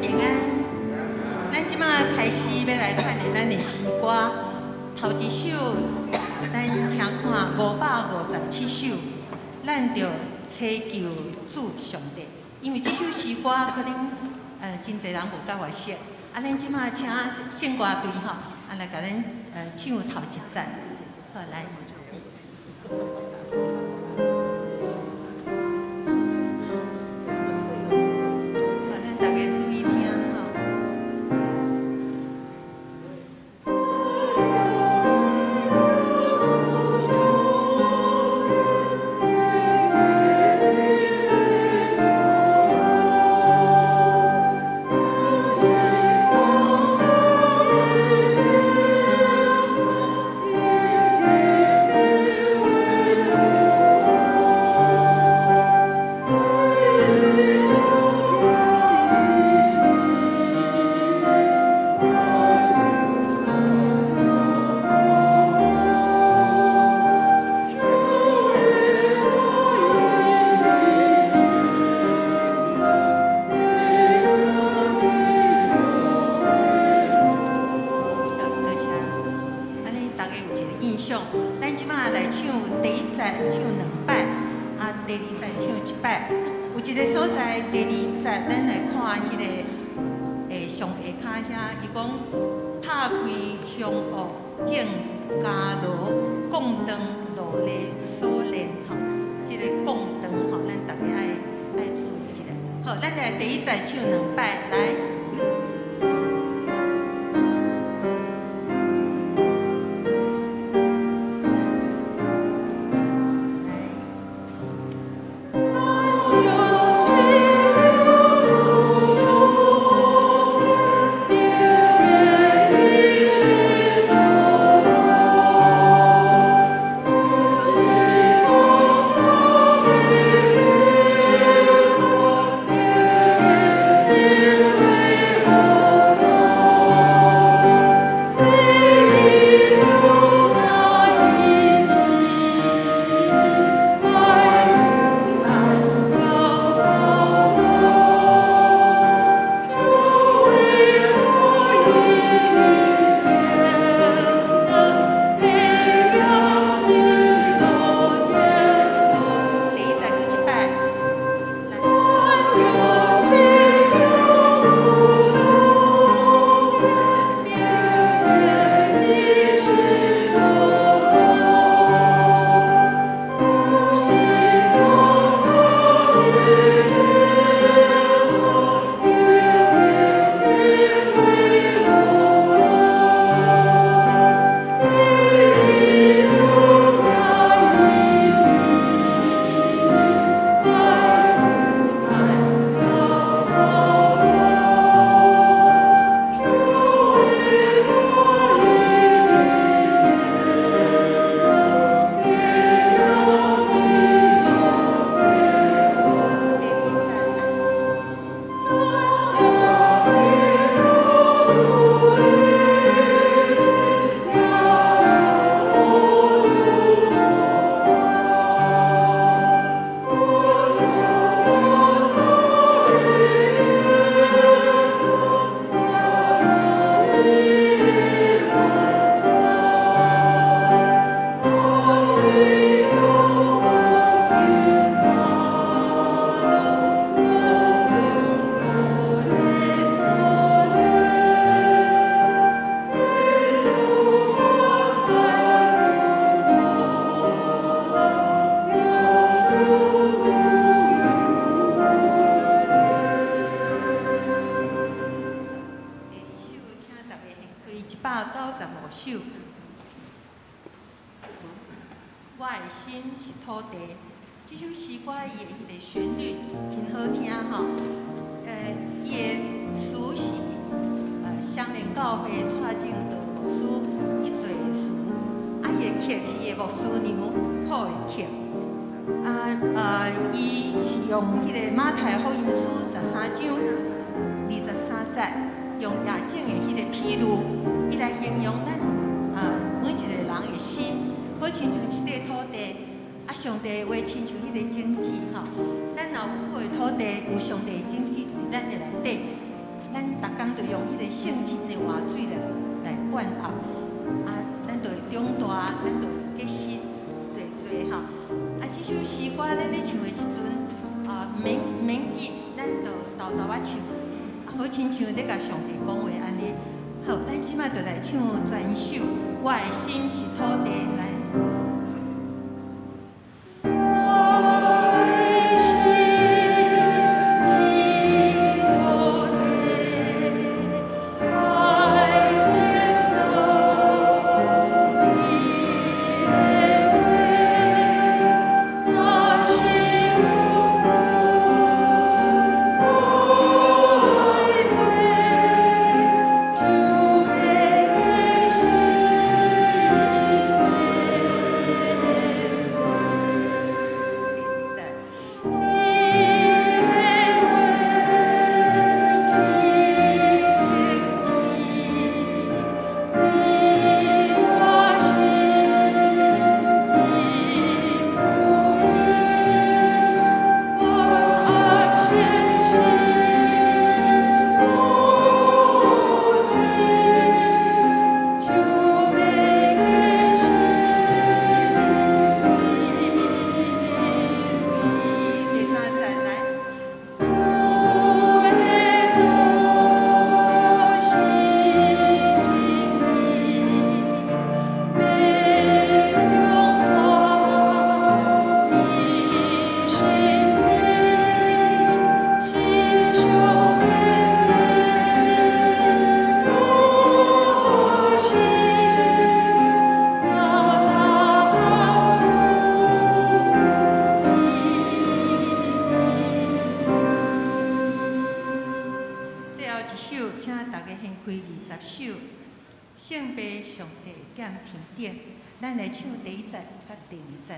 平安。咱即马开始要来串联咱的诗歌，头一首咱听看557首，咱着祈求主上帝。因为这首诗歌可能真侪人无甲我识，咱即马请圣歌队吼，来甲咱唱头一节，好来。咱逐工就用迄个圣神的活水来灌喉，咱就会长大，咱就会结实多吼。这首诗歌咱咧唱的时阵，免急，咱就豆豆仔唱，好亲像咧甲上帝讲话安尼。好，咱即摆就来唱全首《我的心是土地》来。圣杯上帝减甜点，咱来唱第一节甲第二节。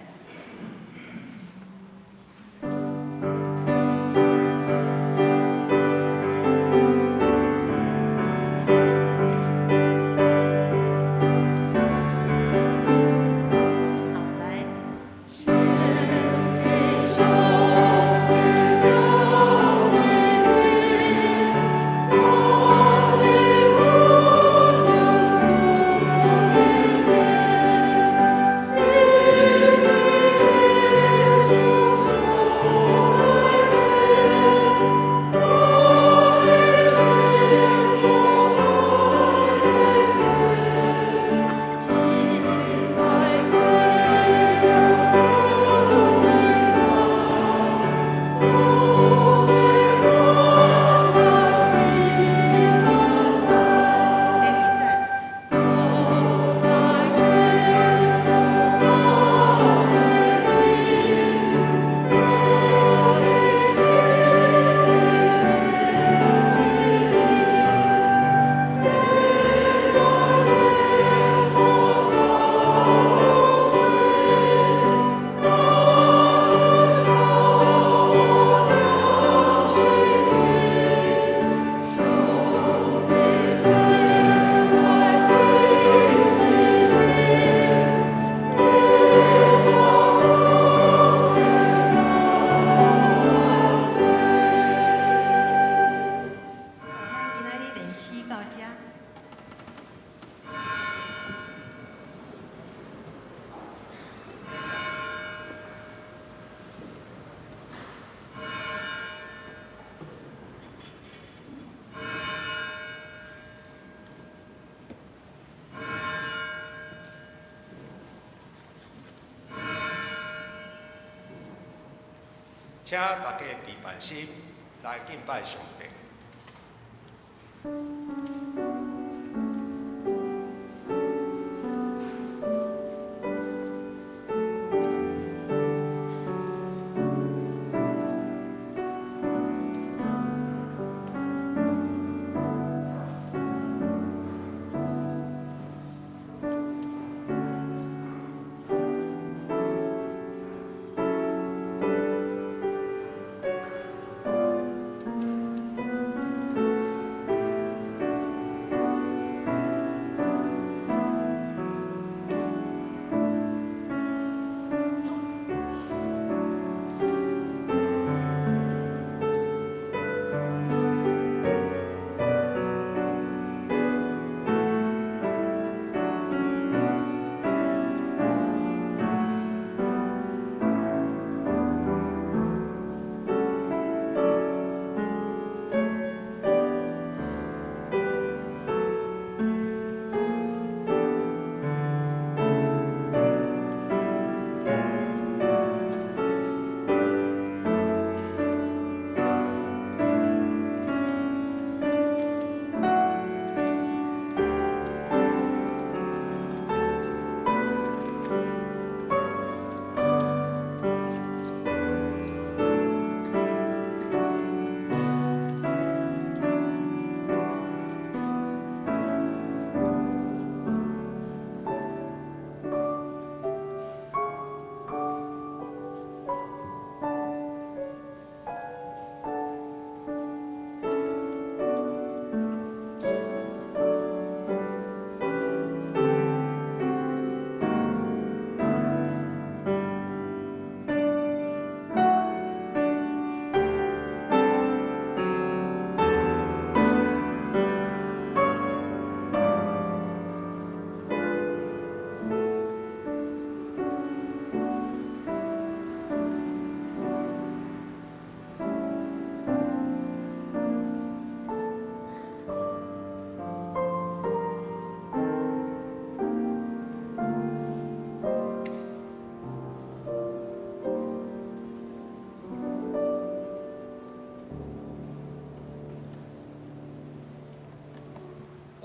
请大家齐办心来敬拜上帝。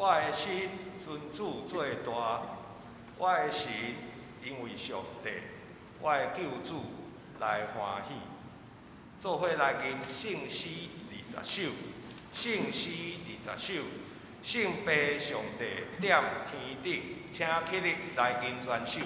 我的心尊主最大，我的神因为上帝，我的救主来欢喜。做伙来吟圣诗20首，圣诗20首，圣父上帝踮天顶，请起立来吟全首。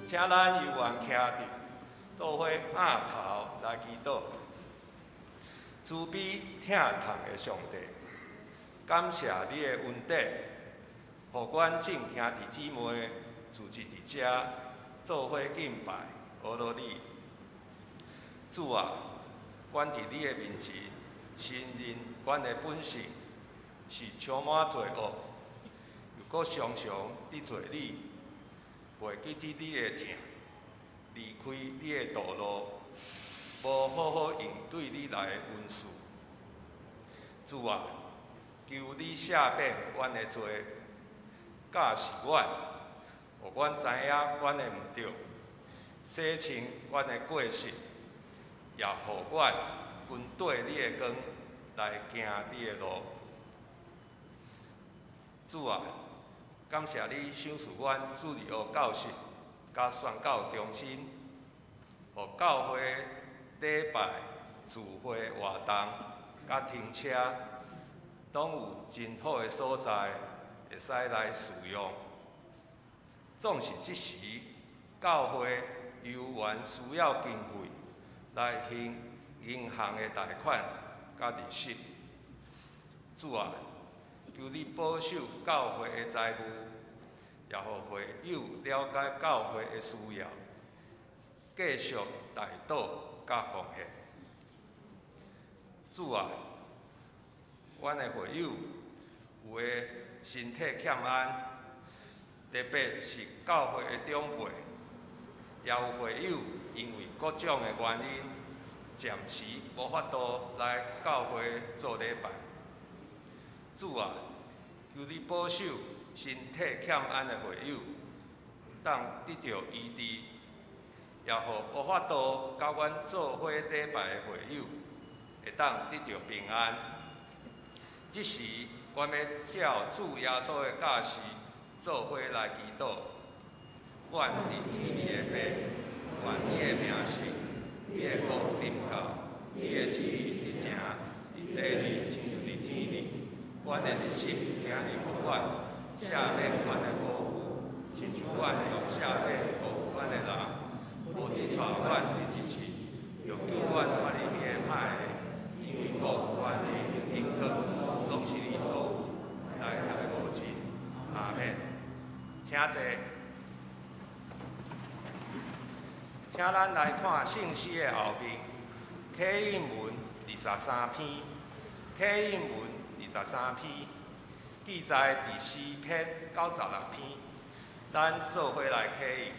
请咱犹原徛伫，做伙仰头来祈祷。慈悲疼痛的上帝，感谢你的恩典，互阮众兄弟姊妹聚集伫遮，做伙敬拜阿罗你。主啊，阮伫你的面前，承认阮的本性是充满罪恶，又搁常常伫做你。袂记起你的疼，离开你的道路，无好好应对你来的恩赐。主啊，求你赦免阮的罪，教示阮，互阮知影阮的毋对，洗清阮的过失，也互阮跟对你的光来行你的路。主啊，感谢你赏赐阮主日学教室，甲宣教中心，互教会礼拜、聚会活动、甲停车，拢有真好的所在，会使来使用。总是即时，教会犹原需要经费来还银行的贷款甲利息。主啊，求你保守教会的财务，也互会友了解教会的需要，继续代祷甲奉献。主啊，阮的会友有的身体欠安，特别是教会的长辈，也有会友因为各种的原因，暂时无法度来教会做礼拜。主啊，求你保守身体欠安的会友，当得到医治，也互无法度甲阮做伙礼拜的会友，会当得到平安。即时阮要照主耶稣的教示，做伙来祈祷。愿伫天里的爸，愿你的名圣，你的国临到，你的旨意实行，伫地里亲像伫天里。阮的日食今日予阮，赦免阮的过犯，亲像阮用赦免过阮的人，无伫带阮入日市，又救阮脱离迄个歹的，因为国、权力、荣光，拢是你所有，来大家无尽。阿免。请坐。请咱来看圣诗的后面，启应文23篇，启应文23篇，记载伫诗篇96篇，咱做伙来启应。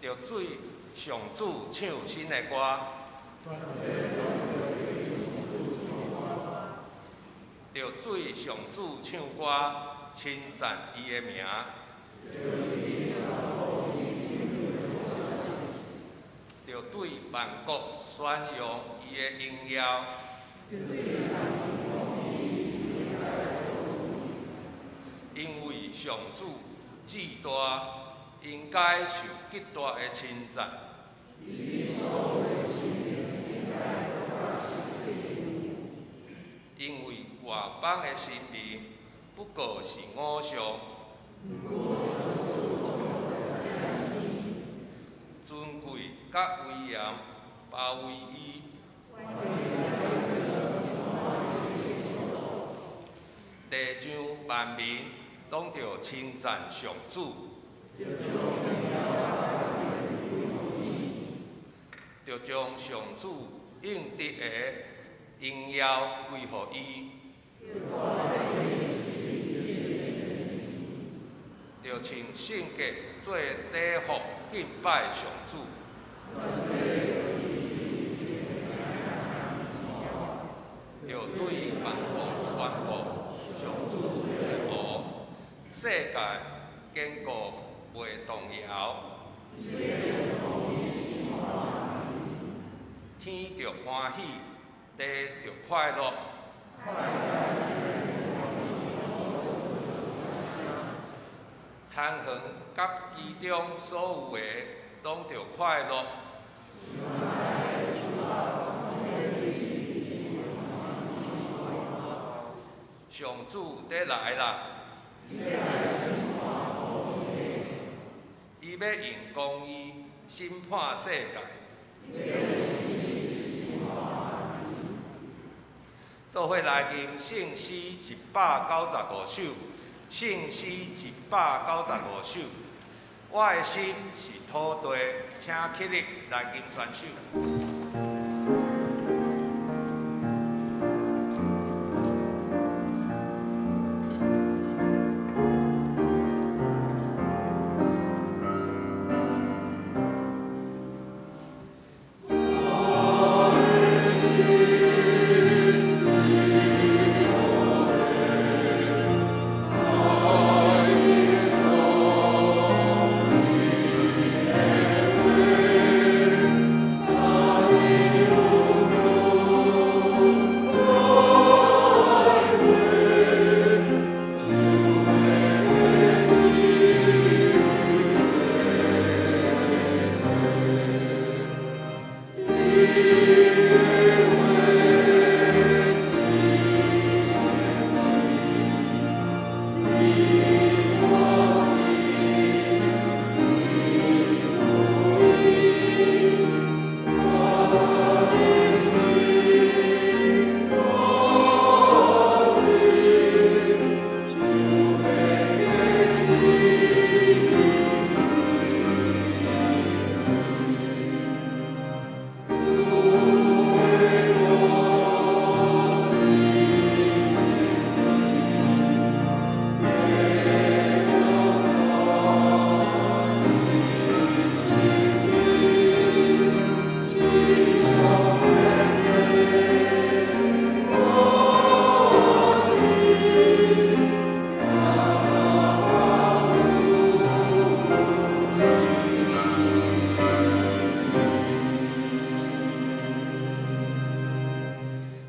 着水上主唱新的歌，着水上主唱歌，称赞伊的名。着对万国宣扬伊的荣耀。因为上主至大，应该受极大的称赞。因为外邦的神明不过是偶像，尊贵甲威严包围伊。地上万民拢着称赞上主，着将上主应得的荣耀归予伊，着穿圣洁做礼服敬拜上主，着对万国宣布。上主最恶，世界坚固袂动摇，天着欢喜，地着快乐。田园甲其中所有的拢着快乐。上主得来啦！伊要用公义审判世界。做伙来念圣诗195首，圣诗195首。我的心是土地，请起立来念全首。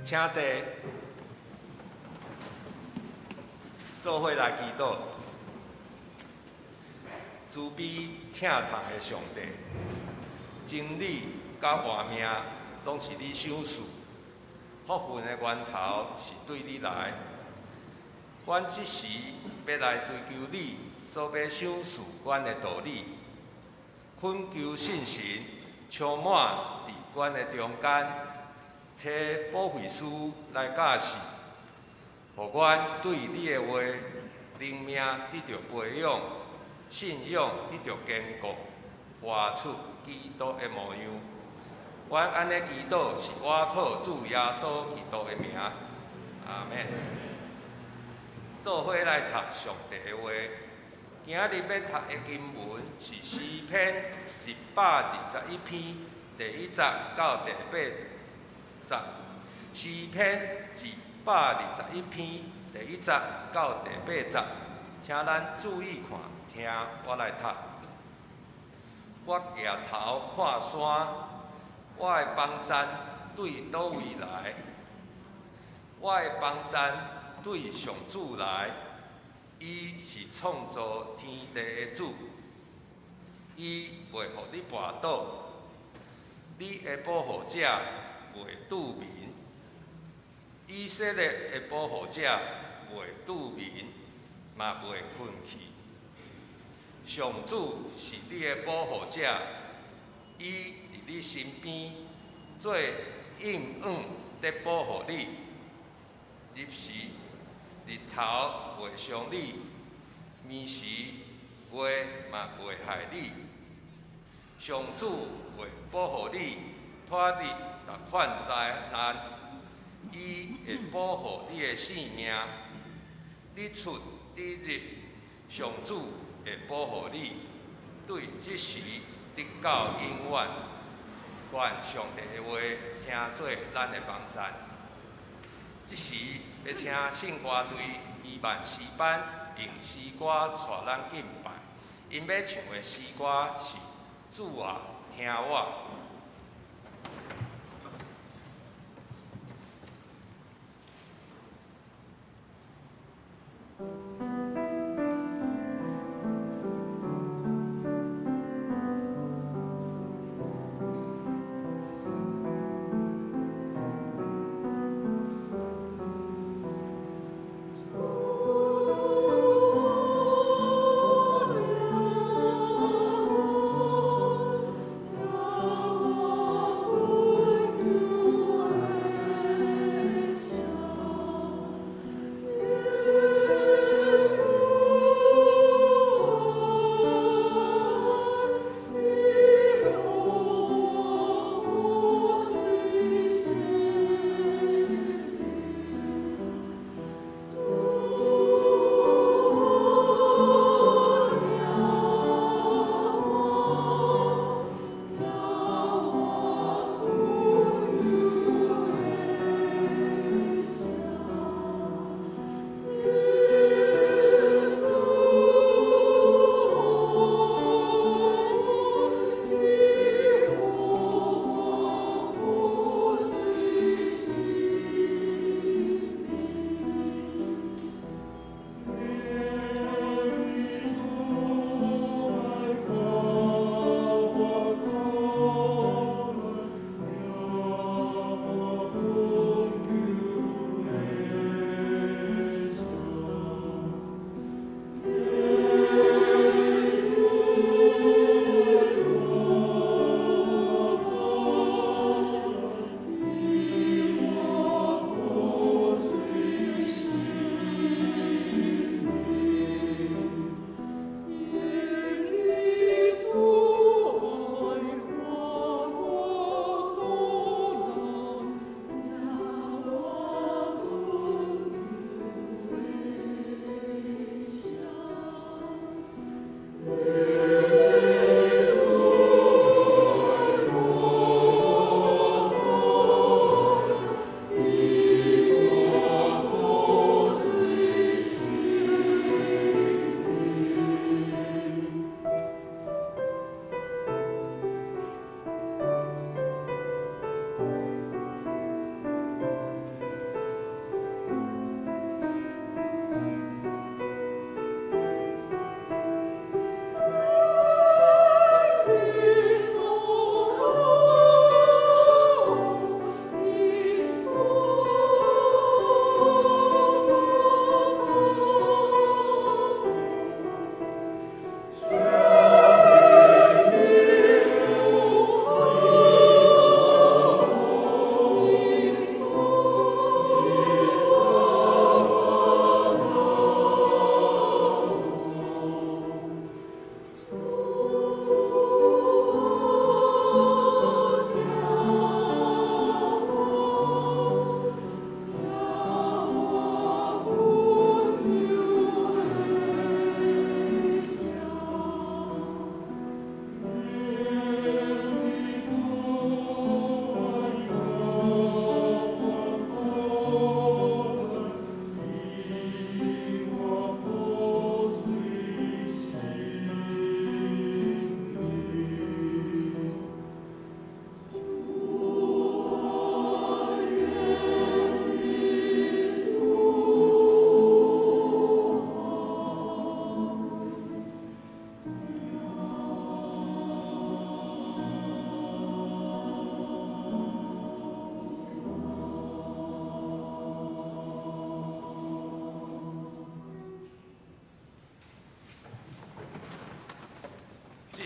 请坐。做伙来祈祷。慈悲疼痛的上帝，真理甲活命拢是你赏赐，福分的源头是对你来。阮即时要来追求你所要赏赐阮的道理，恳求信心充满伫阮的中间，找保惠师来教示，互阮对你的话灵命得到培养，信仰得到坚固，活出基督的模样。阮安尼祈祷是我靠主耶稣基督的名，阿免。做伙来读上帝的话。今日要读的经文是诗篇121篇第1节到第8节。诗篇121篇第1节到第8节，请咱注意看，听我来读。我抬头看山，我的帮赞对倒位来？我的帮赞对上主来，伊是创造天地的主，伊袂互你绊倒，你的保护者袂拄眠，以色列的保护者袂拄眠，嘛袂困去。上主是你的保护者，伊伫你身边，做应允在保护你。日时日头袂伤你，暝时月嘛袂害你。上主会保护你，脱离各款灾难，伊会保护你的性命。你出你入，上主会保护你，对即时得到永远。愿上帝的话成做咱的帮赞。即时要请圣歌队希望诗班用诗歌带咱敬拜，因要唱的诗歌是“主啊，听我”。我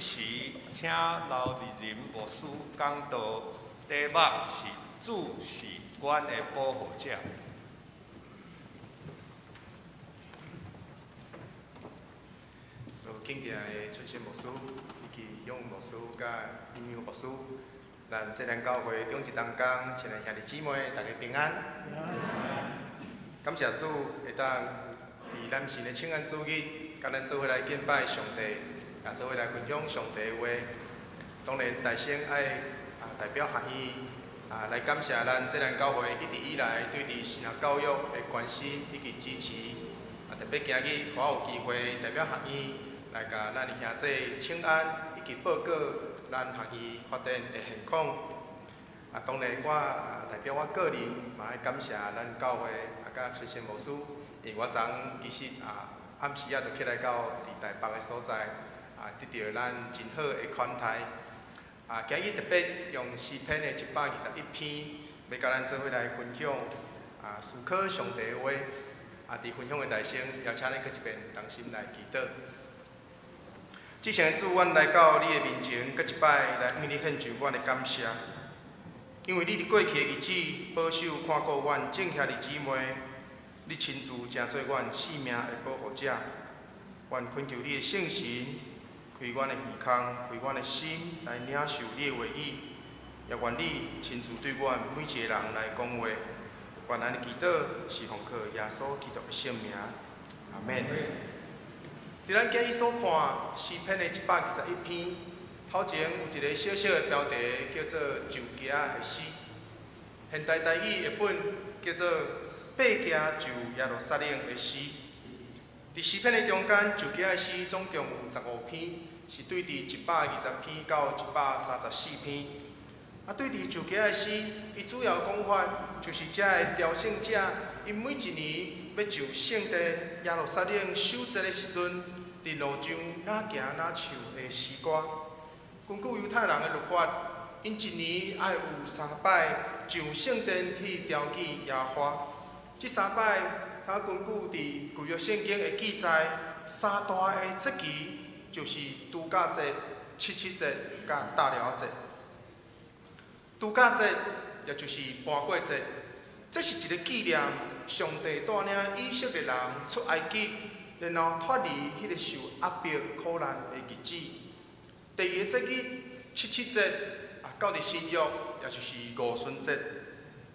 时，请刘丽人牧师讲道，题目是主是阮的保护者。敬定的春仙牧师，以及永牧师甲林苗牧师，咱这咱教会中一同工，亲爱兄弟姊妹，大家平安。感谢主，会当伫咱神的圣安主日，甲咱做伙来敬拜上帝，也做伙来分享上帝的话。当然，大声爱代表合意来感谢咱这咱教会一直以来对伫神学教育的关心以及支持。特别今日我有机会代表合意。来甲咱的兄弟请安，以及报告咱学院发展的现况。当然我代表我个人，嘛爱感谢咱教会甲春仙牧师，因为我昨其实暗时就起来到伫台北的所在，得到咱真好的款待。今日特别用诗篇的121篇，要甲咱做伙来分享思考上帝的话。伫分享的内声，邀请恁搁一遍同心来祈祷。即成的主，阮来到你的面前，搁一摆来向你献上阮的感谢，因为你伫过去的日子保守看顾阮正兄弟姊妹，你亲自成做阮性命的保护者。愿恳求你的圣神开阮的耳孔，开阮的心来领受你的话语，也愿你亲自对阮每一个人来讲话。愿咱的祈祷是奉靠耶稣基督的圣名，阿免。伫咱今日所看诗篇的121篇，头前有一个小小的标题叫做《旧家的诗》，现代台语译本叫做《八家就耶路撒冷的诗》。伫诗篇的中间，旧家的诗总共有15篇，是对伫120篇到134篇。对伫旧家的诗，伊主要讲法就是遮的朝圣者，因每一年要就圣殿耶路撒冷守节的时阵，伫路上哪行哪唱的诗歌。根据犹太人的律法，因一年爱有3摆上圣殿去朝见耶和华。这3摆，根据伫旧约圣经的记载，3大的节期就是除酵节、七七节甲大寮节。除酵节，也就是搬过节，这是一个纪念上帝带领以色列人出埃及，然后脱离迄个受压迫苦难的日子。第二个节日七七节，到伫新约，也就是五旬节，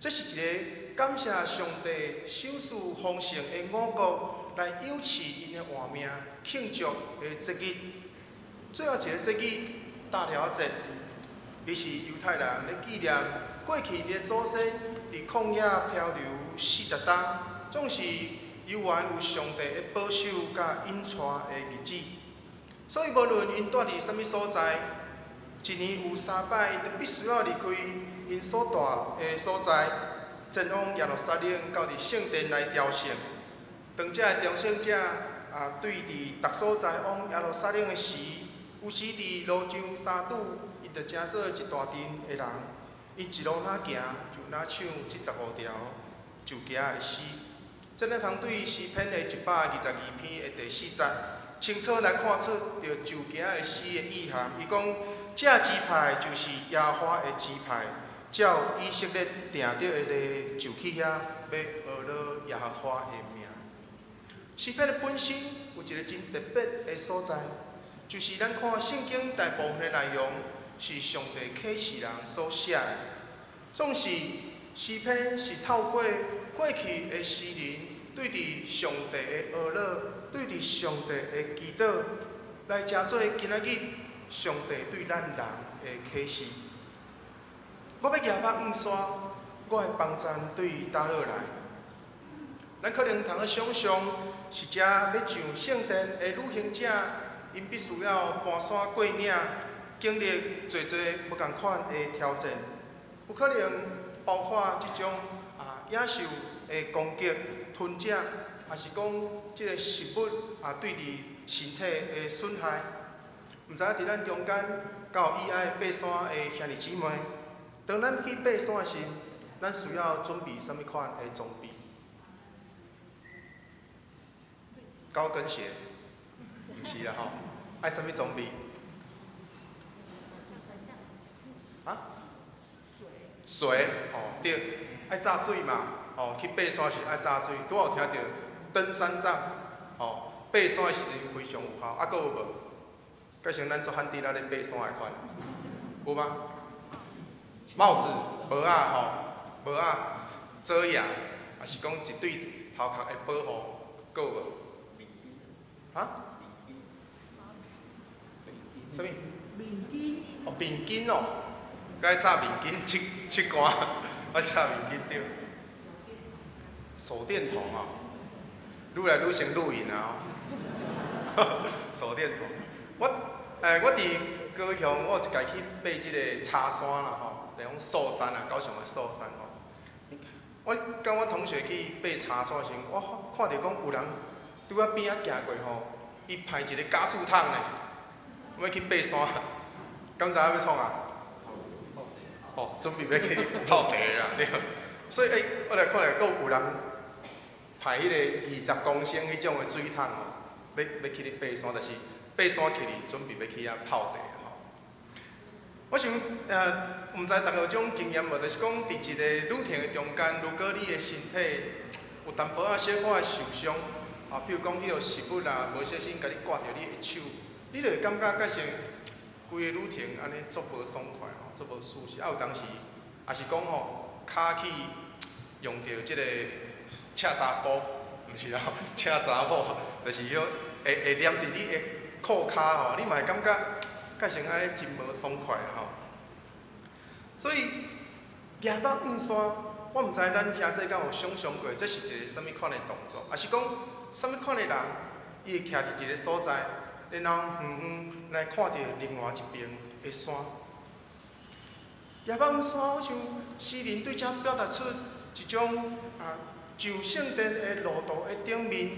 这是一个感谢上帝手术丰盛的五谷来养饲因的活命庆祝的节日。最后一个节日大寮节。伊是犹太人咧纪念过去因的祖先伫旷野漂流40冬，总是犹原有上帝的保守甲引带的日子。所以无论因住伫啥物所在，一年有3摆，因都必须要离开因所住的所在，前往耶路撒冷到伫圣殿来朝圣。当这朝圣者对伫逐所在往耶路撒冷的时，有时伫路上三拄。就成做一大群的人，因一路哪行就哪唱这15条旧家的诗。这咱通对诗篇的122篇的第4节，清楚来看出着旧家的诗的意涵。伊讲，这支派就是耶和华的支派，照以色列定着的例就去遐，要学了耶和华的名。诗篇的本身有一个真特别的所在，就是咱看圣经大部分的内容。是上帝启示人所写的，总是诗篇是透过过去的诗人对伫上帝的学乐，对伫上帝的祈祷，来成做今仔日上帝对咱人的启示。我要举目望山，我的帮赞对倒落来。咱可能通去想象，是遮要上圣殿的旅行者，因必须要攀山过岭。经历侪无共款的挑战，有可能包括即种野兽的攻击、吞食，也是讲即个食物对伫身体的损害。毋知影伫咱中间，敢有意爱爬山的兄弟姊妹，当咱去爬山时，咱需要准备啥物款的装备？高跟鞋？毋是啦吼，爱啥物装备？水哦对，爱炸水嘛，哦去爬山是爱炸水，拄好听到登山杖，哦爬山的时阵非常有效，啊，搁有无？改成咱做汉地仔咧爬山的款，有吗？帽子、帽仔吼，帽仔遮阳，也是讲一对头壳的保护，搁有无？啊？什么？面巾。哦，面巾哦，该擦面巾拭汗，爱擦面巾对。手电筒啊，愈来愈成露营啊！手电筒，我伫高雄，我有一家去爬即个茶山啦吼，就讲寿山啊，高雄的寿山吼。我甲我同学去爬茶山时，我看到讲有人拄仔边仔行过吼，伊排一个加速桶呢，要去爬山，敢知影要创啊？哦，准备要去泡茶啦，对。所以我来看到阁有人排迄个20公升迄种的水桶吼，要去咧爬山，就是爬山起哩，准备要去遐泡茶吼。我想毋知大家有种经验无？就是讲伫一个旅程的中间，如果你的身体有淡薄仔小可的受伤，啊，比如讲迄个食物啊，无小心甲你挂着你的手，你就会感觉改成规个旅程安尼足无爽快吼，足无舒适。啊，有当时也是讲吼，骹去用着即个赤查布，毋是啦，赤查布，就是迄会黏伫你的裤骹吼，你嘛会感觉改成安尼真无爽快吼。所以夜北爬山，我毋知咱兄弟敢有想象过，这是一个什物款的动作，也是讲什物款的人，伊会徛伫一个所在，然后来看到另外一边的山。夜北爬山，我想诗人对这表达出一种就圣殿的路途的顶面，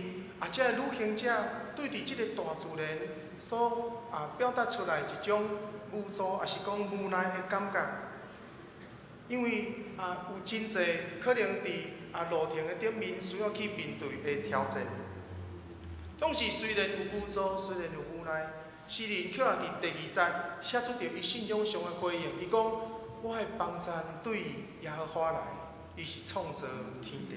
这旅行者对伫即个大自然所表达出来一种无助，也是讲无奈的感觉。因为有真侪可能伫路程的顶面需要去面对的挑战。总是虽然有无助，虽然有无奈，诗人却伫第2节写出着伊信仰上的回应。伊讲：我的帮赞对耶和华来，伊是创造天地。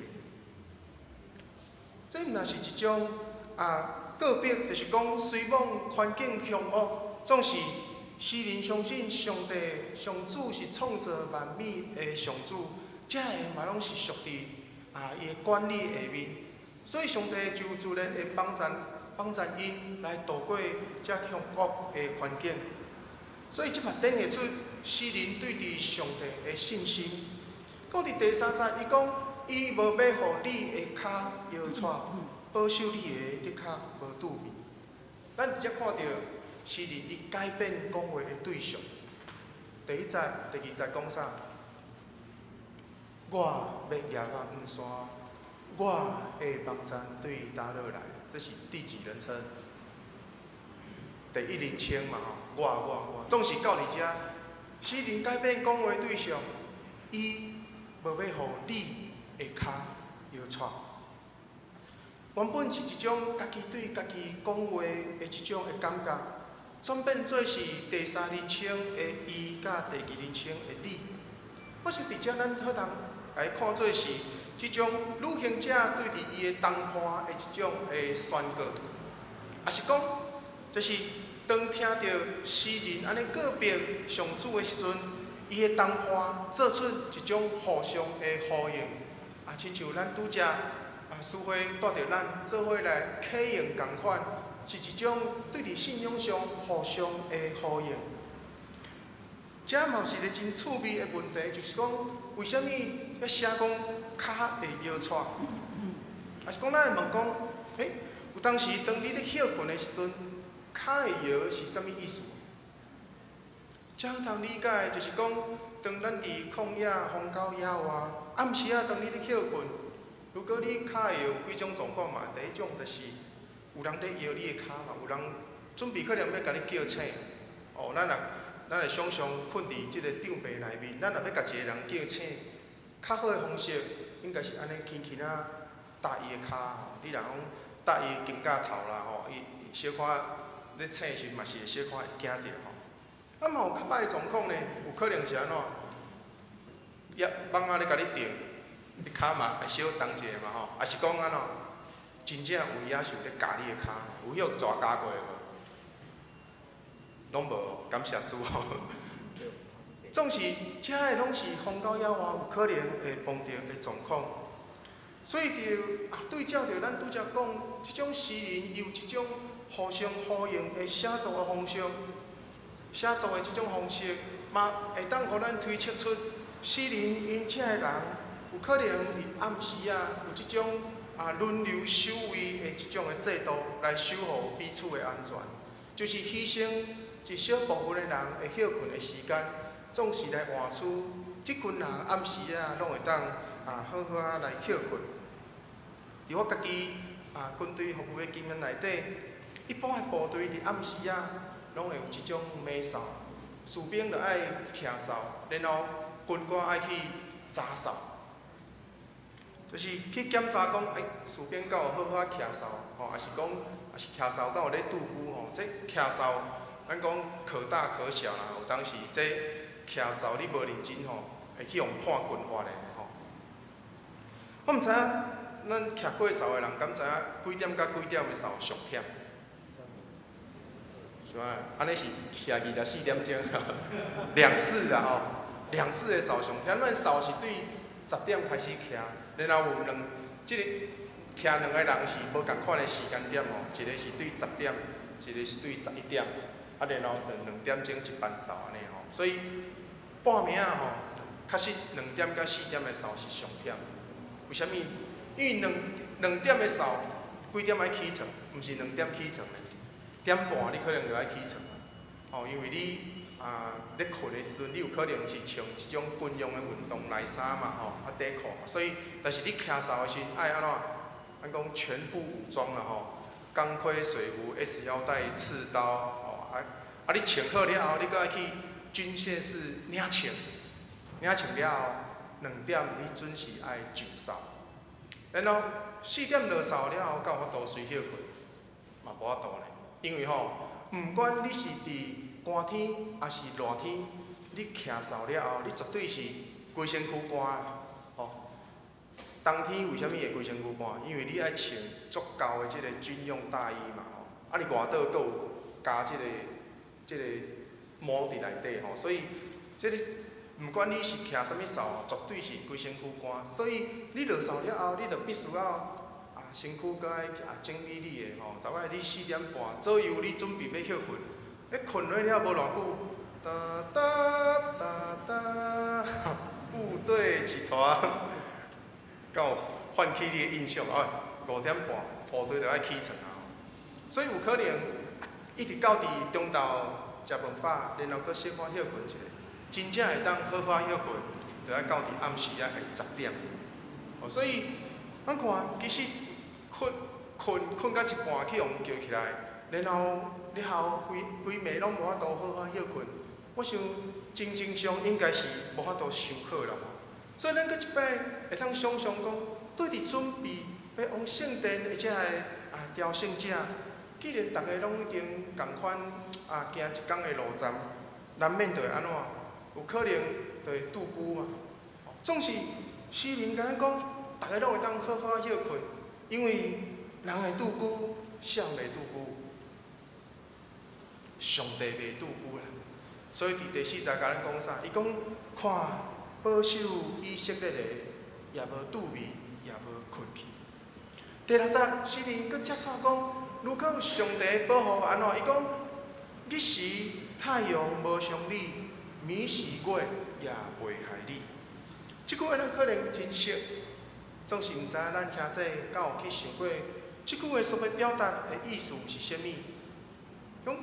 这毋若是一种个别，就是讲虽望环境凶恶，总是诗人相信上帝、上主是创造万物的上主，这个嘛拢是属于伊的管理下面。所以上帝就自然会帮助因来度过这凶恶的环境。所以这嘛展现出诗人对伫上帝的信心。讲伫第3节，伊讲伊无要互你的脚摇踹，保守你的脚无拄面。咱直接看到诗人伊改变讲话的对象。第1节、第2节讲啥？我要夜晚爬山，我的帮赞对他落来，这是第几人称？第1人称嘛吼，我，总是到伫遮。诗人改变讲话对象，伊无要互你的脚摇踹。原本是一种家己对家己讲话的一种的感觉，转变做是第3人称的伊，甲第2人称的你。我想伫遮咱好通来看做是即种旅行者对伫伊的同伴的一种的宣告，也是讲，就是当听到诗人安尼告别上主的时阵，伊的同伴做出一种互相的呼应，亲像咱拄则师会带着咱做伙来启用共款，是一种对伫信仰上互相的呼应。这嘛是一个真趣味的问题，就是讲为什么要写讲脚会摇踹？也是讲咱会问讲，有当时当你咧休困的时阵，脚会摇是啥物意思？这好通理解，就是讲当咱伫旷野、荒郊野外，暗时当你咧休困，如果你脚会摇，几种状况嘛？第一种就是有人咧摇你的脚嘛，有人准备可能要甲你叫醒。哦，咱会想象困伫即个帐被内面，咱若要甲一个人叫醒，较好的方式应该是安尼轻轻搭伊的骹，你若讲搭伊的肩胛头啦，伊小可咧醒时嘛是会小可会惊着吼。嘛有较歹的状况呢，有可能是安怎？网仔咧甲你定，你骹嘛会小动一下嘛吼，也是讲安怎，真正有野兽咧咬你的骹，有晓抓咬过无？拢无，感谢主吼。总是遮个拢是风高野外有可能会碰到的状况，所以对照着咱拄则讲，即种诗人有即种互相呼应的写作的方式，写作的即种方式，嘛会当互咱推测出诗人因遮个人有可能伫暗时啊有即种轮流守卫的即种的制度来守护彼此的安全，就是牺牲一小部分的人会休困的时间。总是来换出，即群人暗时啊，拢会当好好来休困。伫我家己军队服务的经验内底，一般的部队伫暗时啊，拢会有一种马哨，士兵就爱骑哨，然后军官爱去查哨，就是去检查讲，士兵敢有好好骑哨，还是讲，是骑哨敢有咧拄久吼？这骑哨，咱讲可大可小啦，有当时这。骑哨你无认真吼，会去用判军法的吼。我毋知影咱骑过哨的人，敢知影几点甲几点的哨上忝？是啊，安尼是骑24点钟，2次啦吼，2次的哨上忝。咱哨是对10点开始骑，然后有即个骑2个人是无共款的时间点吼，一个是对10点，一个是对11点，然后就2点钟一班哨安尼吼，所以。半暝啊吼，确实2点到4点的哨是上忝。为虾米？因为两点的哨，几点爱起床？毋是2点起床的，点半你可能就爱起床。哦，因为你咧困的时阵，你有可能是穿一种军用的运动内衫嘛吼，短裤，所以，但是你骑哨的时爱安怎？咱讲全副武装啦吼，钢盔水壶、S 腰带、刺刀，哦你穿好了后，你搁爱去。军械是领穿了后，2点你准时爱上哨，然后4点落哨了后，才有法度睡歇困，嘛无法度呢。因为毋管你是伫寒天还是热天，你骑哨了后，你绝对是规身躯汗冬天为虾米会规身躯汗？因为你爱穿足够的即个军用大衣嘛你外岛阁有加即个。毛伫内底吼，所以即个毋管你是骑啥物哨，绝对是规身躯汗。所以你落哨了后，你就必须要身躯搁爱整理理的吼。大概你4点半左右，你准备要休困，困落了无偌久，哒哒哒哒，部队起床，敢有唤起你的印象5点半部队就爱起床啊。所以有可能一直到伫中昼。食饭饱，然后搁小可休困一下，真正会当好好休困，就要到伫暗时10点。所以咱看，其实困到一半去互叫起来，然后了后规暝拢无法度好好休困。我想精神上应该是无法度伤好啦。所以咱搁一摆会当想象讲，对伫准备要往圣殿的遮个朝圣者。既然大家拢已经共款行一天的路站，难免就会安怎？有可能就会拄久嘛。总是诗人甲咱讲，大家拢会当好好休困，因为人会拄久，谁袂拄久？上帝袂拄久啦。所以伫第4节甲咱讲啥？伊讲看保守以色列的，也无拄味，也无困去。第6节诗人佫接续讲。如果有上帝保护安怎？伊讲日时太阳无伤你，暝时月也袂害你。即句话咱可能真熟，总是毋知影咱兄弟敢有去想过，即句话所要表达的意思是啥物？讲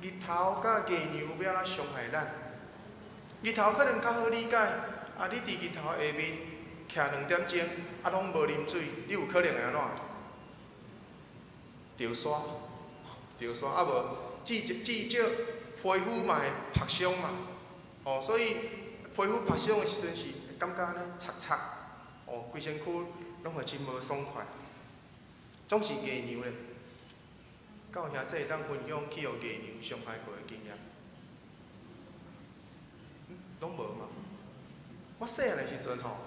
日头甲月亮要安怎伤害咱？日头可能较好理解，你伫日头下面徛2点钟，拢无啉水，你有可能会安怎？着沙，无至少皮肤嘛会晒伤嘛，所以皮肤晒伤的时阵是会感觉安尼擦擦，规身躯拢会真无爽快。总是月亮咧，敢有兄弟会当分享去互月亮伤害过的经验？拢无嘛？我细汉的时阵吼，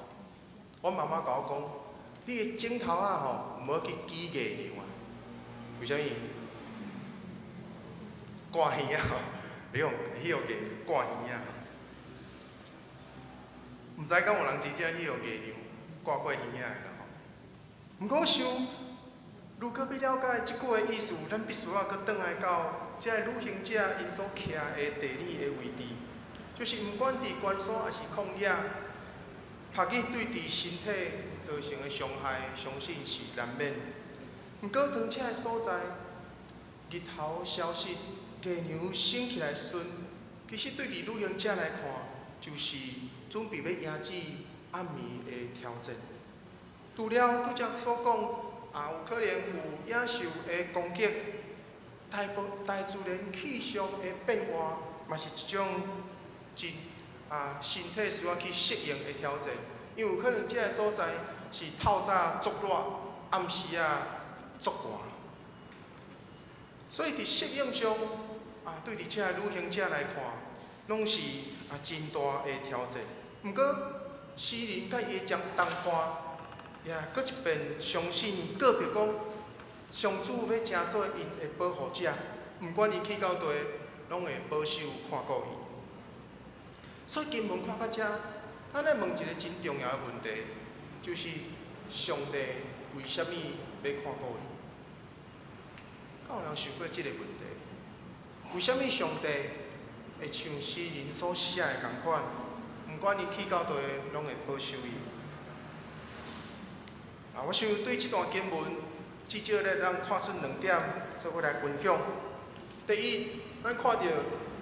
我妈妈甲我讲，你的镜头啊吼，唔好去记月亮啊。为什么？挂耳啊吼，你用迄个月挂耳啊。唔知敢有人真正迄个月亮挂过耳仔的吼。毋过想，如果要了解即句的意思，咱必须要搁转来到这个旅行者因所徛的地理的位置，就是毋管伫关山还是旷野，拍击对伫身体造成的伤害，相信是难免。毋过当这个所在，日头消失，月亮升起来时，其实对伫旅行者来看，就是准备要迎接暗暝的挑战。除了拄则所讲，有可能有野兽的攻击，大自然气象的变化，嘛是一种真身体需要去适应的挑战。因为有可能这个所在是透早足热，暗时足寒，所以伫适应上对伫这个旅行者来看，拢是真大的挑战。毋过诗人甲伊的同伴，也搁一遍相信告别讲，上主要成做因的保护者，毋管伊去到地，拢会保守看顾伊。所以经文看到这，咱来问一个真重要的问题，就是上帝为什么要看顾伊？敢有人想过这个问题？为什么上帝会像诗人所写的同款，毋管伊去到地，拢会保守伊？我想对这段经文，至少咧，咱看出2点，做伙来分享。第一，咱看到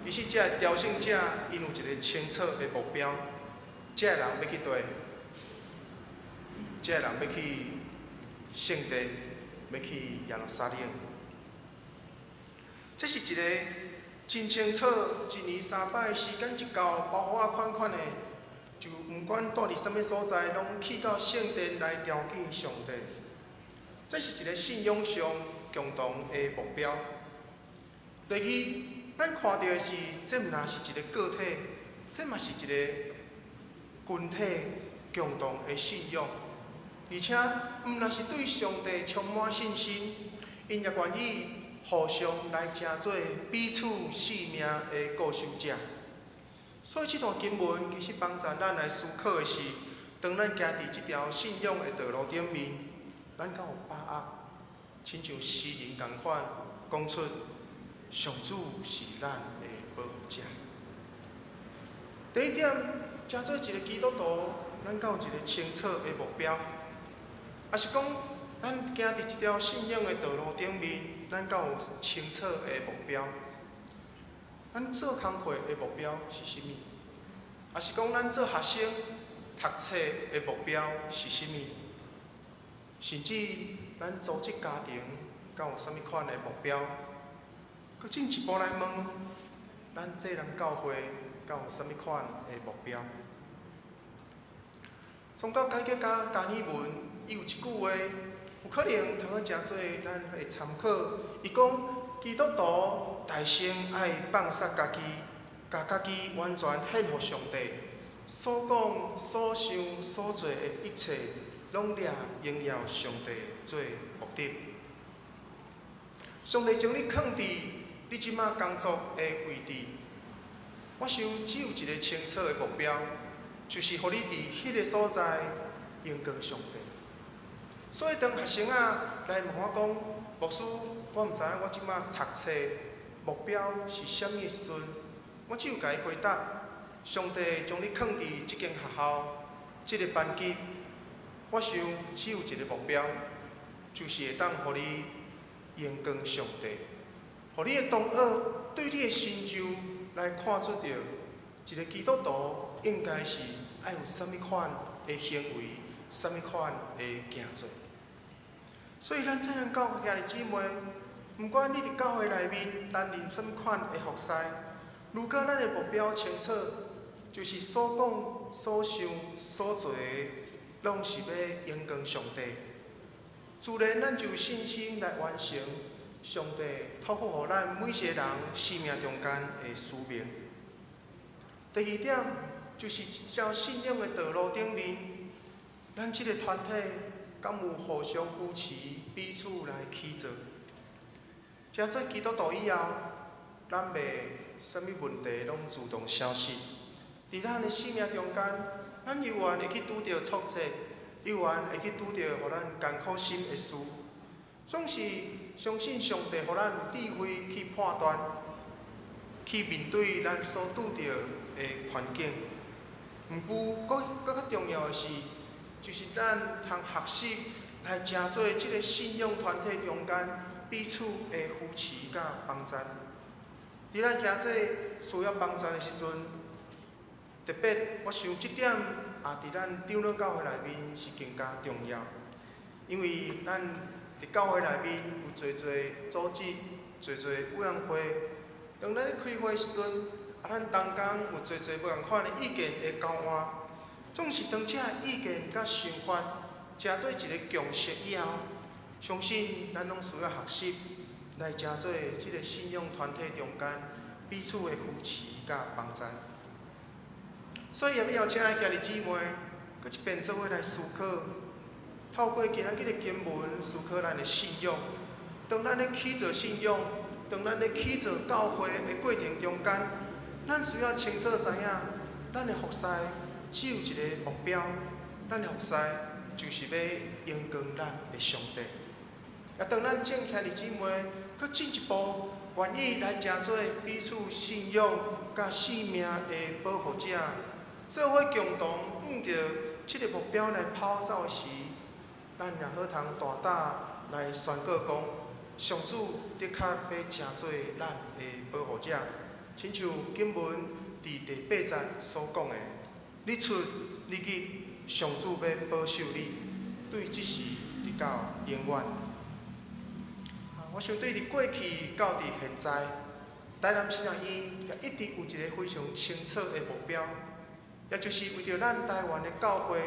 其实这个朝圣者，因有一个清楚的目标，这个人要去佗？这个人要去圣地，要去耶路撒冷。这是一个真清楚，一年3摆时间一到，包括款款的，就毋管住伫什么所在，拢去到圣殿来朝见上帝。这是一个信仰上共同的目标。第二，咱看到的是，这毋但是一个个体，这嘛是一个群体共同的信仰，而且毋但是对上帝充满信心，因也愿意互相来成做彼此性命的固守者。所以，这段经文其实帮助咱来思考的是，当咱行伫这条信仰的道路顶面，咱敢有把握，亲像诗人同款，讲出上主是咱的保护者。第一点，成做一个基督徒，咱敢有一个清楚的目标，也是讲，咱行伫这条信仰的道路顶面，咱敢有清楚的目标。咱做工课的目标是甚物？也是讲咱做学生读册的目标是甚物？甚至咱组织家庭，敢有啥物款的目标？佮进一步来问，咱这人教会敢有啥物款的目标？宗教改革家加尔文伊有一句话，有可能通真侪咱会参考。伊讲，基督徒大圣爱放杀家己，甲家己完全献予上帝，所讲、所想、所做的一切，拢掠荣耀上帝做目的。上帝将你放伫你即马工作的位置，我想只有一个清楚的目标，就是互你伫迄个所在荣光上帝。所以当学生来问我讲，牧师，我毋知影我即马读册目标是啥物时阵，我只有甲伊回答：上帝将你放伫即间学校、即个班级，我想只有一个目标，就是会当互你荣光上帝，互你的同学对你的成就来看出着一个基督徒应该是爱有啥物款的行为，啥物款的行做。所以咱这样教会兄弟姊妹，毋管你伫教会内面担任啥物款的服侍，如果咱的目标清楚，就是所讲、所想、所做的，拢是要荣光上帝。自然，咱就有信心来完成上帝托付予咱每一个人生命中间的使命。第二点，就是一条信仰的道路顶面，咱即个团体敢有互相扶持，彼此来起造？真做基督徒以后，咱袂啥物问题拢自动消失。伫咱的生命中间，咱犹原会去拄着挫折，犹原会去拄着互咱艰苦心的事。总是相信上帝，互咱有智慧去判断，去面对咱所拄着的环境。毋过，搁较重要的是，就是咱通学习来成做即个信仰团体中间彼此的扶持甲帮助。伫咱行这需要帮助的时阵，特别我想即点也伫咱长老教会内面是更加重要，因为咱伫教会内面有侪组织、侪委员会，当咱咧开会时阵，咱同工有侪不同款的意见的交换，总是当这意见甲想法成做一个共识以后，相信咱拢需要学习来成做即个信仰团体中间彼此的扶持甲帮助。所以也要邀请兄弟姊妹，搁一遍做伙来思考，透过今仔日的经文思考咱的信仰。当咱咧起造信仰，当咱咧起造教会的过程中间，咱需要清楚知影，咱的服侍只有一个目标，咱的服侍就是要荣光咱的上帝。也当咱正兄弟姊妹搁进一步，愿意来成做彼此信仰甲性命的保护者。做伙共同向着这个目标来跑走时，咱也好通大胆来宣告讲，上主的确要成做咱的保护者。亲像经文伫第8节所讲的：“你出你入，上主要保守你，对即时直到永远。”我想对伫过去到伫现在，台南新学院也一直有一个非常清楚的目标。也就是为着咱台湾的教会，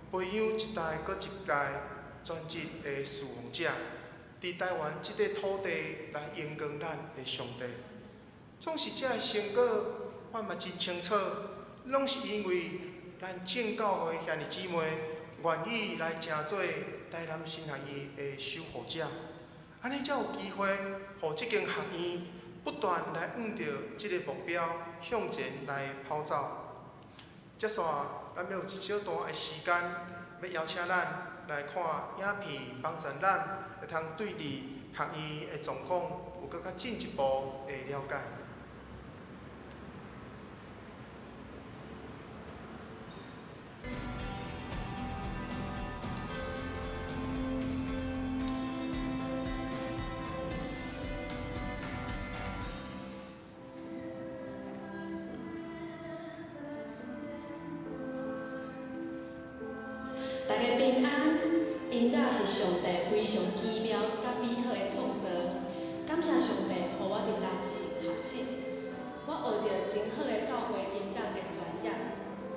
培养一代搁一代专职的侍奉者，伫台湾这块土地来荣光咱的上帝。总是这成果，我嘛真清楚，拢是因为咱正教会兄弟姊妹愿意来成做台南新学院的守护者，安尼才有机会，互这间学院不断来向着这个目标向前来跑走。接下来，咱要有一小段的时间，要邀请咱来看影片，帮助咱会通对伫学院的状况有搁较进一步的了解。大家平安，音乐是上帝非常奇妙甲美好的创造。感谢上帝，互我伫男性学习，我学着真好的教会音乐的专业，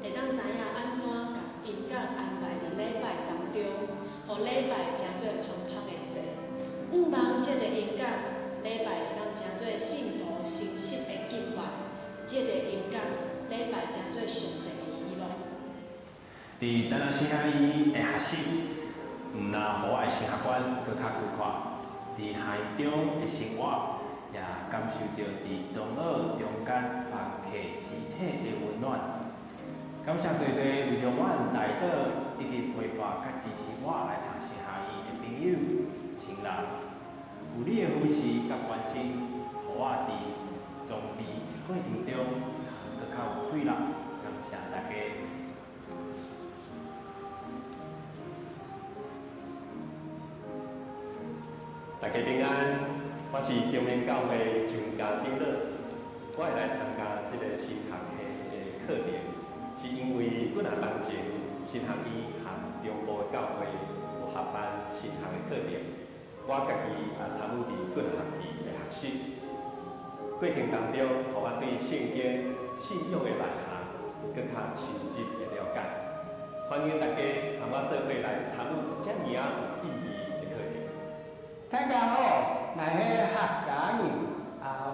会当知影安怎甲音乐安排伫礼拜当中，互礼拜诚做澎湃的坐。望这个音乐礼拜会当诚做信徒心息的敬拜，这个音乐礼拜诚做上帝的喜乐。伫台南新学院的学习，毋但互我的神学观搁较开阔，伫学院中的生活，也感受到伫同学中间团契肢体的温暖。感谢侪为着阮来到一直陪伴甲支持我来读神学院的朋友、亲人，有你的扶持甲关心，互我伫装备的过程中搁较有快乐。感谢大家。大家平安，我是中明教会张家长老，我会来参加这个神学的课程，是因为我若当前神学院和中部的教会有合办神学的课程，我家己也参与伫各学期的学习，过程当中，互我对圣经、信仰的内涵更较深入的了解。欢迎大家和我做伙来参与这么有意义的课程。大家好，我是客家人，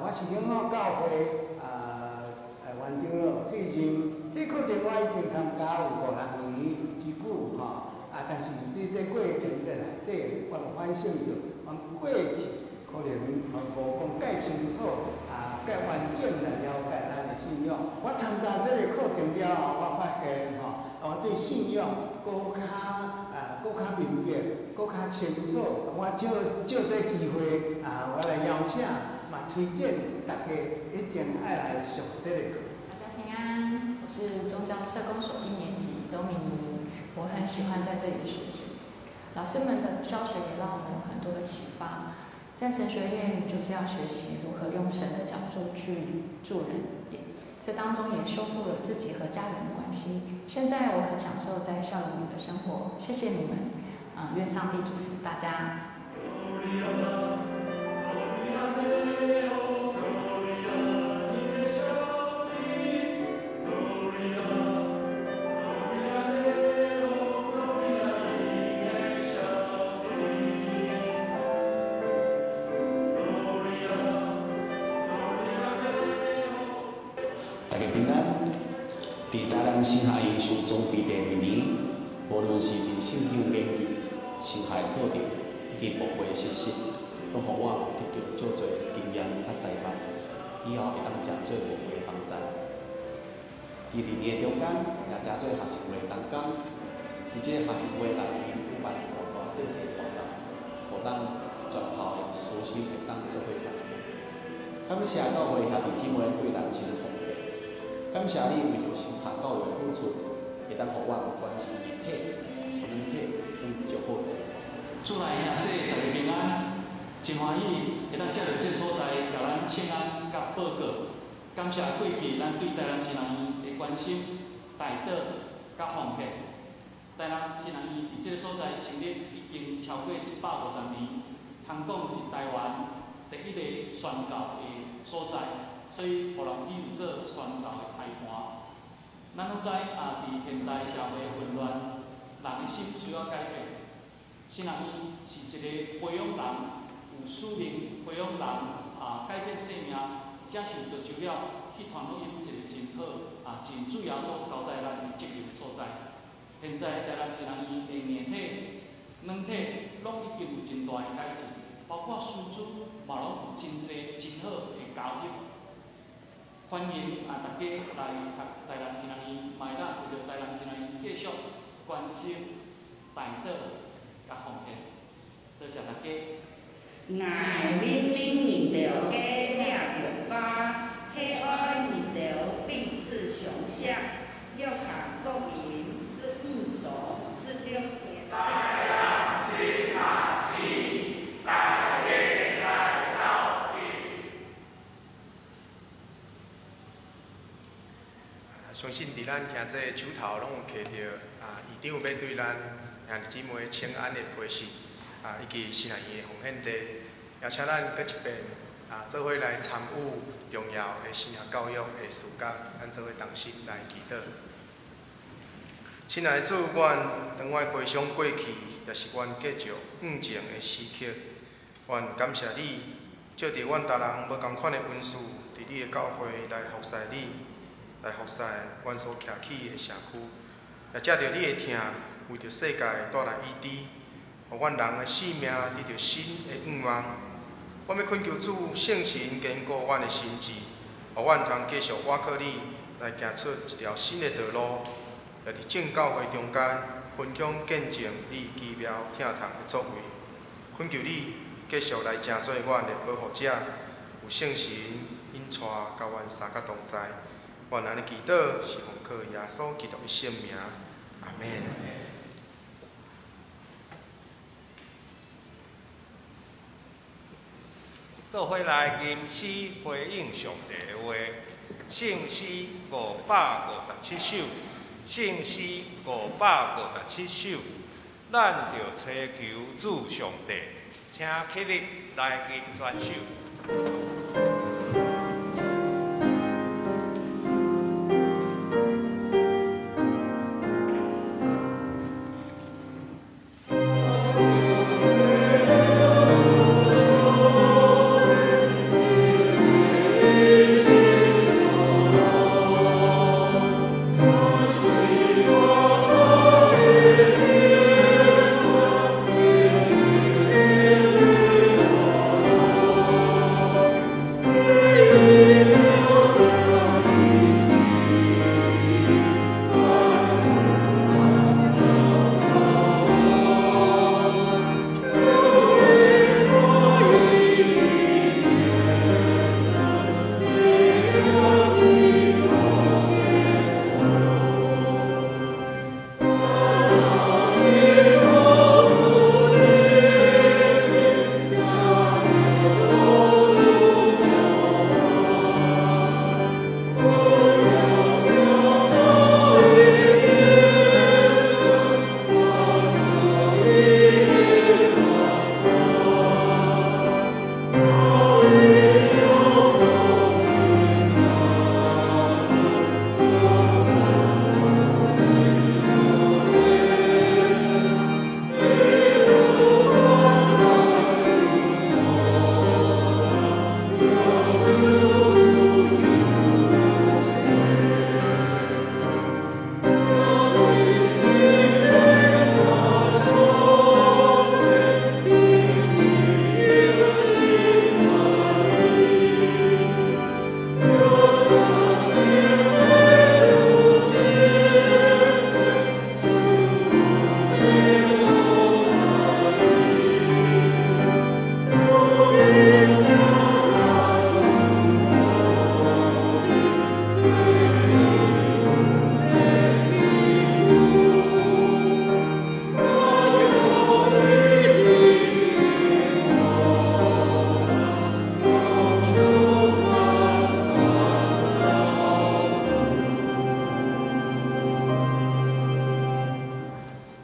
我是永和教会园长老退任这课程我已经参加有5、6年之久吼，但是这过程的内底，我就反省着，过去可能无讲介清楚，介完整来了解咱的信仰。我参加这个课程了后，我发现吼，对信仰搁较明白，搁较清楚。我借这机会我来邀请嘛推荐大家一定爱来上这个课。大家平安，我是宗教社工所1年级周敏仪，我很喜欢在这里学习。老师们的教学也让我们有很多的启发。在神学院就是要学习如何用神的角度去助人，这当中也修复了自己和家人的关系。现在我很享受在校园里的生活，谢谢你们，愿上帝祝福大家。新学院修总毕第2年，无论是伫圣经研究、新学课程以及牧会实习，拢互我得到足侪经验甲财富，以后会当食做牧会帮助。伫2年中间，也食做学习会同工，伫这学习会内面举办大小活动，互咱全校的师生会当做伙团结。感谢教会兄弟姊妹对人生的奉献。感谢你为着新学教育的付出，会当互我有关系一体、心体更足好的。主内兄弟大家平安，真欢喜会当借着这所在，甲咱请安甲报告。感谢过去咱对台南新学院的关心、带导甲奉献。台南新学院伫这个所在成立已经超过150年，通讲是台湾第一个宣教的所在。所以，互人去有做宣教的开盘。咱拢知伫现代社会混乱，人的心需要改变。新学院是一个培养人有使命、培养人改变生命，才是造就了去传福音一个真好真主耶稣交代咱的责任所在。现在台南新学院的硬体、软体拢已经有真大的改进，包括师资嘛拢有真侪真好的加入。欢迎大家来读台南新学院，嘛会当为着台南新学院继续关心、带导、甲奉献。多谢大家。爱明明日头，家领着花，黑暗日头彼此相像，约翰福音15章16节。台南新学院，大家来到底。相信伫咱行这手头拢有摕到院长要对咱兄弟姊妹请安的批示以及新学院的奉献地，也请咱搁一遍做伙来参与重要的新学教育的事工，咱做伙同心来祈祷。亲爱的主，阮当我回想过去，也是阮继续往前的时刻。阮感谢你，借着阮逐人无同款的恩赐，伫你的教会来服侍你。来服侍阮所徛起的社区，也借着你的疼，为着世界带来医治，互阮人的性命得到新的愿望。我要恳求主圣神坚固阮的心智，互阮通继续倚靠你来行出一条新的道路，也伫正教会中间分享见证你奇妙疼痛的作为。恳求你继续来成做阮的保护者，有圣神引带甲阮三角同在。愿咱的祈祷是奉靠耶稣基督的圣名，阿门。做伙来吟诗回应上帝的话，圣诗557首，圣诗557首，咱着祈求主上帝，请起立来吟全首。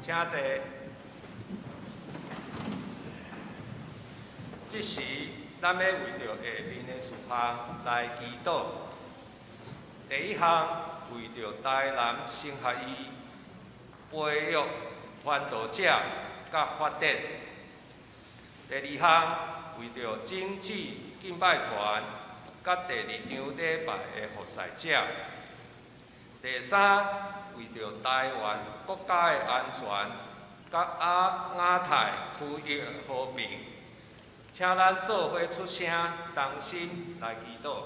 请坐。这时，咱要为着下面的事项来祈祷。第一项，为着台南升学院培育传道者甲发展；第二项，为着政治敬拜团甲第二场礼拜的服侍者；第三，为着台湾国家的安全甲亚太区域的和平。请咱做伙出声，同心来祈祷。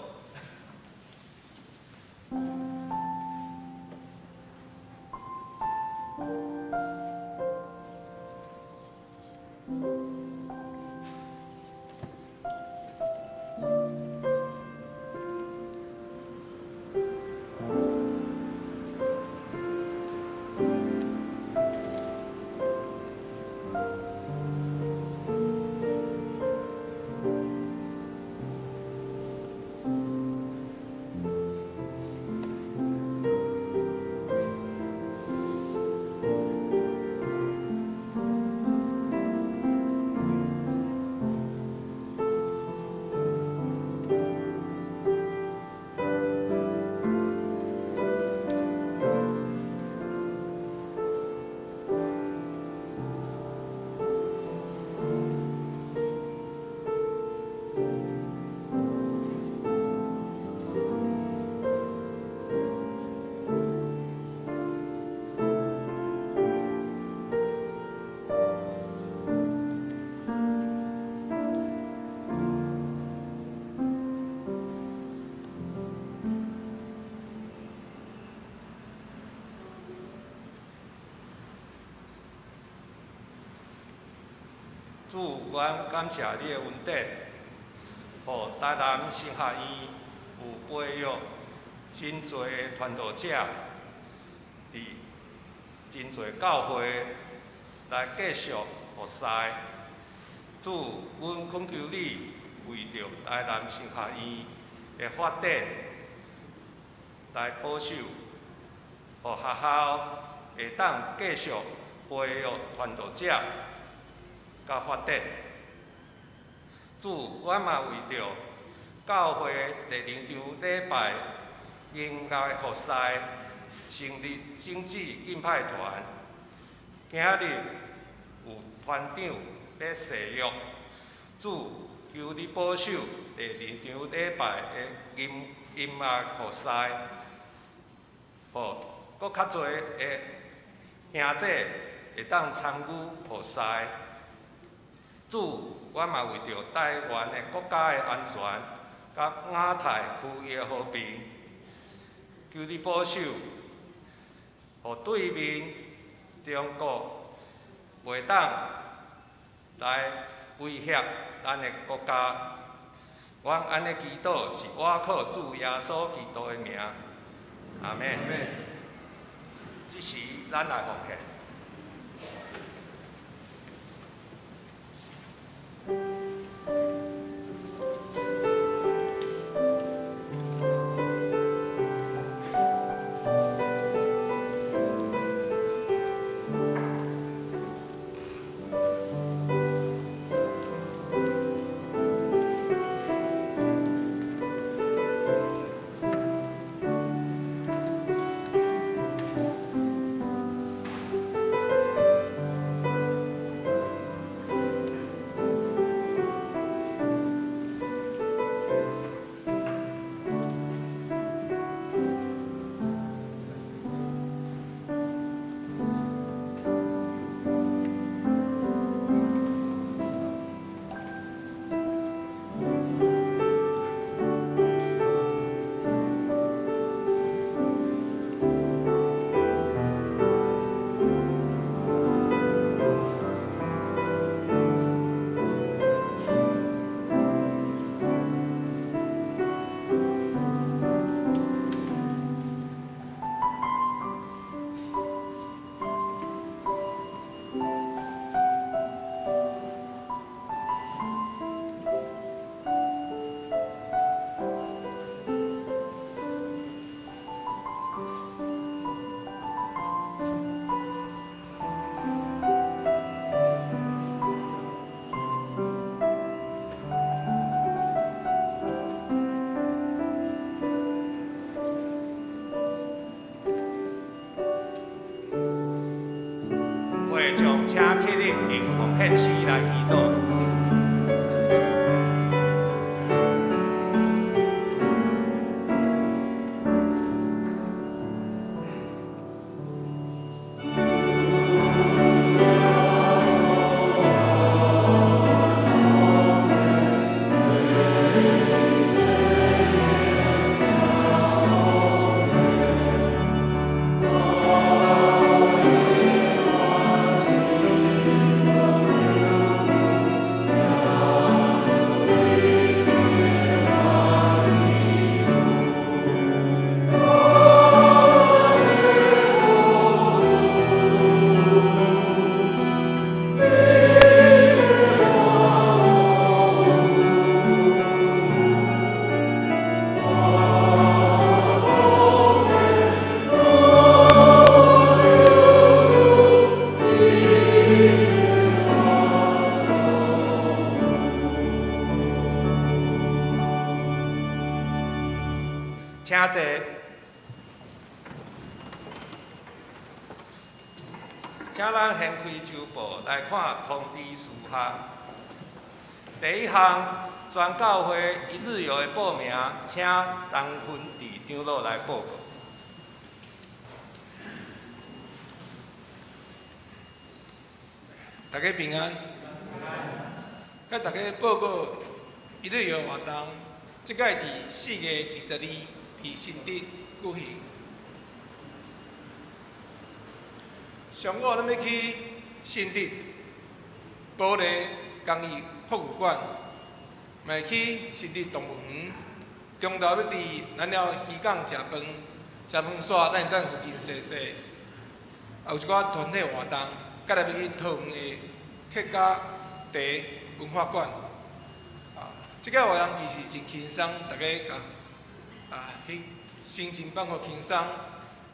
主，阮感谢你的恩典，互台南升学院有培育真侪的传道者，伫真侪教会来继续服侍。主，阮恳求你为着台南升学院的发展来保守，互学校会当继续培育传道者。甲发展，主，我嘛为着教会第二场礼拜应该的服侍，成立政治敬拜团。今日有团长要誓约，主，求你保守第二场礼拜的音乐服侍，互搁较侪的兄弟会当参与服侍。主，我嘛为着台湾的国家的安全，甲亚太区域的和平，求你保守，互对面中国袂当来威胁咱的国家。阮安尼祈祷是我靠主耶稣基督的名，阿门。这时咱来奉献。用奉献诗来祈祷。请坐。请咱掀开周报来看通知事项。第一项，全教会一日游的报名，请东分地长老来报告。大家平安。甲大家报告一日游活动，即届伫4月22日伫新竹举行。上午咱要去新竹保利公益博物馆，嘛去新竹动物园。中昼要伫咱了渔港食饭，食饭煞咱会当附近踅踅。也有一寡团体活动，甲来要去桃园的客家茶文化馆。即个活动其实真轻松，大家去心情放好轻松，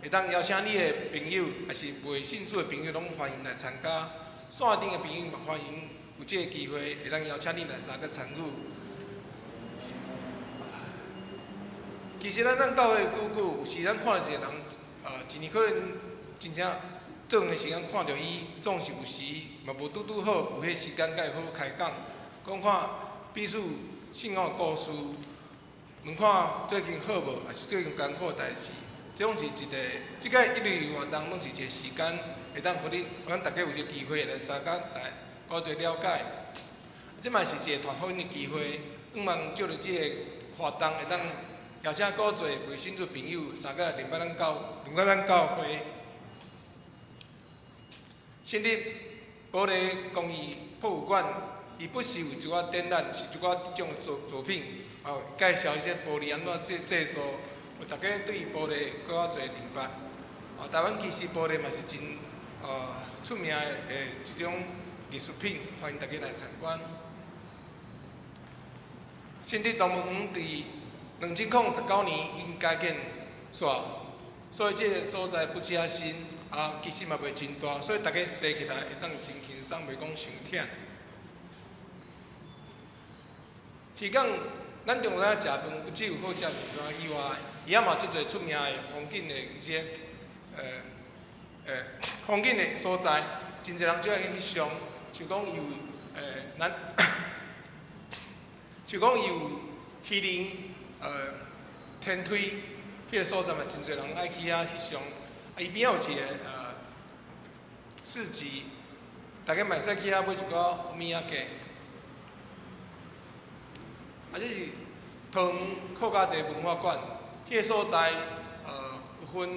会当邀请你的朋友，也是未信主的朋友，拢欢迎来参加。线顶的朋友嘛，欢迎有这个机会，会当邀请你来参加参与。其实咱教会久，有时咱看到一个人，一年可能真正做长的时间看到伊，总是有时嘛无拄好，有迄时间甲伊好好开讲，讲看彼此信仰的故事，问看最近好无，还是最近艰苦的代志。这种是一个，即个一日活动拢是一个时间，会当互咱大家有一个机会来参加，来多做了解。即嘛是一个团福音的机会，希望借着即个活动，会当邀请多做未信主朋友参加临到咱教会。新竹保利公益博物馆，伊不是有一寡展览，是一寡种作品，介绍一些玻璃安怎制作，有大家对玻璃搁较侪明白。台湾其实玻璃嘛是真出名的一种艺术品，欢迎大家来参观。新竹动物园伫2019年因加建煞，所以这个所在不加新。其实嘛袂真大，所以大家踅起来会当真轻松，袂讲伤忝。鱼港，咱中午仔食饭，不只有好食饭以外，伊也嘛足侪出名的风景的一些风景的所在，真侪人就爱去上，像讲有像讲有鱼鳞天梯，迄个所在嘛，真侪人爱去遐去上。伊边仔有一个市集，大家嘛会使去遐买一寡物仔价。这是桃园客家茶文化馆，迄个所在有分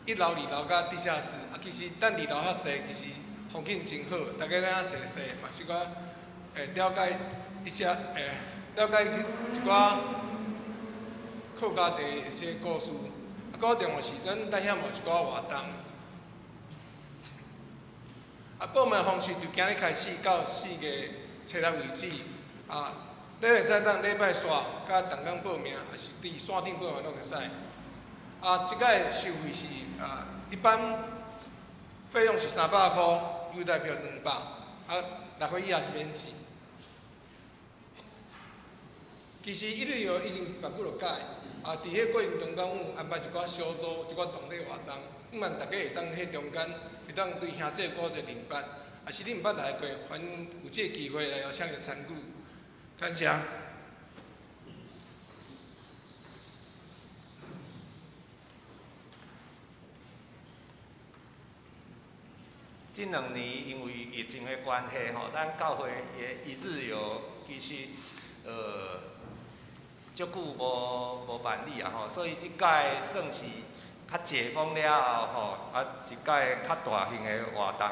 1楼、2楼甲地下室。其实咱2楼较细，其实风景真好，大家咱遐踅踅嘛是讲了解一下了解一寡客家茶一些故事。搁重要是，咱等遐嘛有一寡活动。报名方式就今日开始到4月7日为止。你会使当礼拜煞甲同工报名，也是伫线顶报名拢会使。即届收费是一般费用是300块，优待票200，6岁以下是免钱。其实一日游已经办几落届。伫迄过程中间，有安排一寡小组、一寡团体活动，希望大家会当迄中间会当对兄弟过一个联结，也是恁毋捌来过，欢迎有这个机会来邀请伊参与，感谢。这2年因为疫情的关系吼，咱教会也一直有其实足久无办理啊吼，所以即届算是较解封了后吼，一届较大型的活动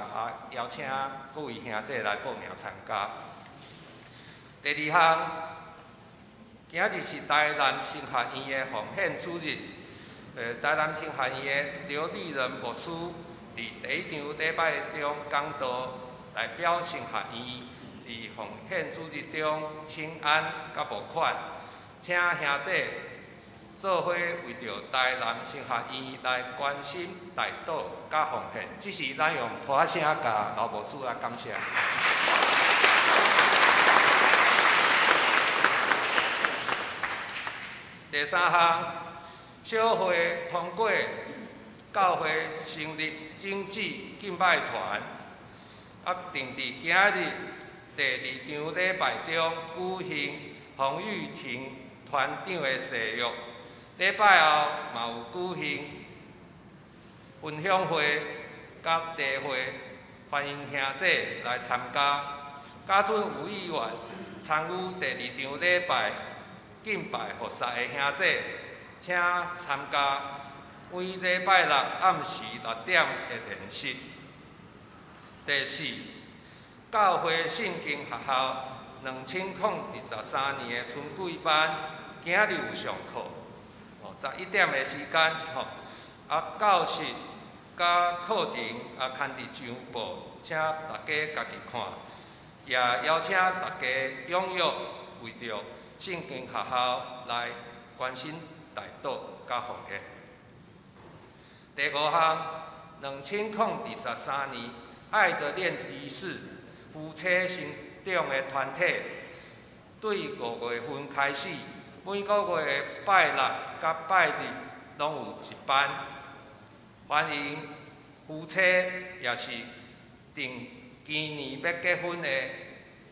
邀请各位兄弟来报名参加。第2项，今日是台南神学院的奉献主日，台南神学院的刘立仁牧师伫第1场礼拜中讲道，代表神学院伫奉献主日中请安甲募款，请兄弟做伙为着台南神学院来关心代祷甲奉献。只是咱用普声甲老牧师来感谢。第3项，小会通过教会成立政治敬拜团，定伫今日第2场礼拜中举行洪玉婷团长的誓约。礼拜后嘛有举行分享会甲茶会，欢迎兄弟来参加。假准有意愿参与第2场礼拜敬拜服侍的兄弟，请参加每礼拜六暗时6点的练习。第4，教会圣经学校2023年的春季班，今日有上课，11点的时间教室甲课程刊伫上报，请大家家己看，也邀请大家踊跃为着圣经学校来关心代祷甲奉献。第5项，2023年爱的练习室夫妻成长的团体，对5月份开始，每个月的拜六甲拜日拢有一班，欢迎夫妻也是定今年要结婚的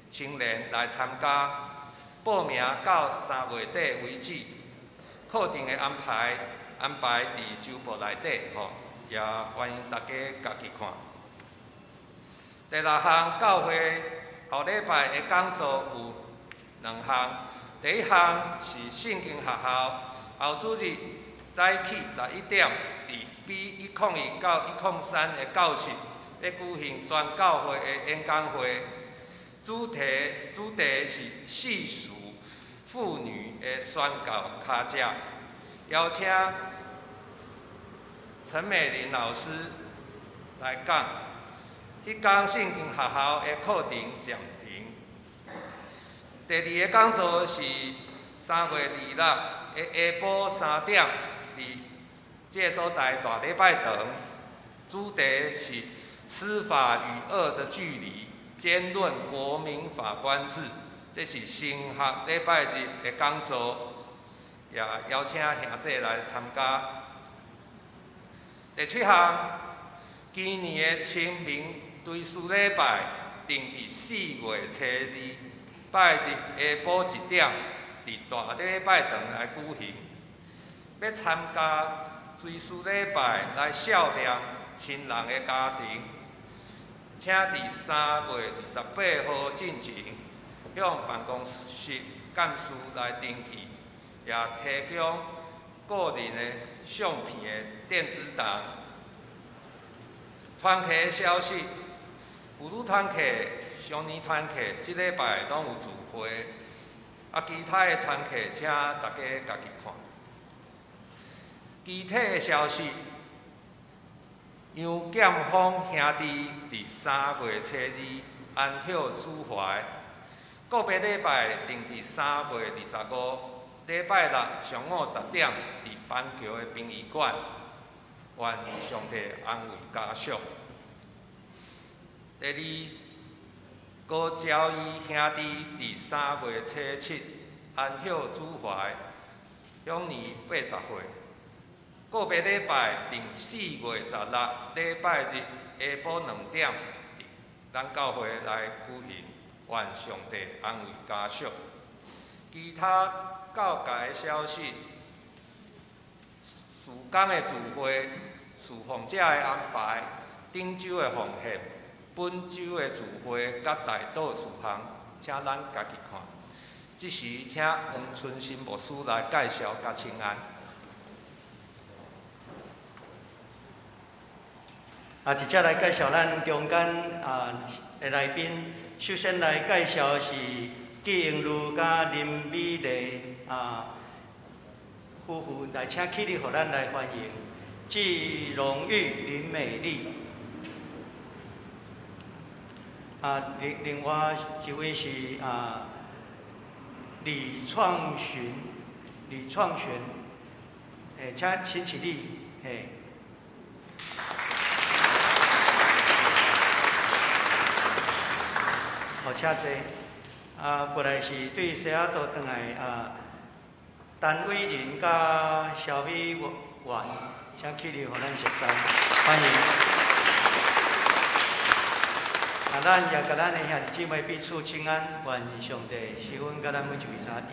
青年来参加。报名到3月底为止，课程的安排伫周报内底也欢迎大家家己看。第6项，教会后礼拜的讲座有2项，第1项是圣经学校后主日早起11点，伫 B101到103的教室，要举行全教会的演讲会。主题是细数妇女的宣告卡只，邀请陈美玲老师来讲。迄天圣经学校的课程暂停。第2个讲座是3月26日的下晡3点，伫这个所在大礼拜堂，主题是司法与恶的距离。兼论国民法官制，这是神学礼拜日的讲座，也邀请兄弟来参加。第7项，今年的清明追思礼拜定伫4月初2，拜日下晡1点，伫大礼拜堂来举行。要参加追思礼拜来孝念亲人的家庭。请伫3月28号进前，向办公室干事来登记，也提供个人的相片的电子档。团契的消息，妇女团契、少年团契即礼拜拢有聚会，其他的团契请大家家己看。具体的消息。杨建峰兄弟伫3月初2安孝主怀，个别礼拜定伫3月25，礼拜六上午10点伫板桥的殡仪馆，愿上帝安慰家属。第2，高昭义兄弟伫3月初7安孝主怀，享年80岁。个别礼拜定4月16礼拜日下晡2点，伫咱教会来举行，愿上帝安慰家属。其他教界的消息，事工的聚会、侍奉者的安排、顶周的奉献、本周的聚会甲大岛事项，请咱家己看。即时请黄春新牧师来介绍甲请安。直接来介绍咱中间的来宾。首先来介绍是纪英如甲林美丽夫妇来，请起立，互咱来欢迎季荣玉、林美丽。另外一位是李创璇，请起立，好，请坐。过来是对西雅图转来陈伟仁甲肖美媛，请起立，互咱熟悉，欢迎。咱也甲咱的兄弟姊妹彼此请安，愿上帝赐阮甲咱每一位相弟。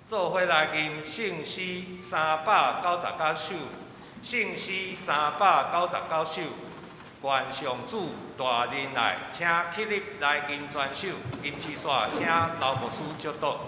做伙来吟圣诗399首，圣诗399首，愿上主大仁爱，请起立来吟全首，吟诗煞请老牧师接导。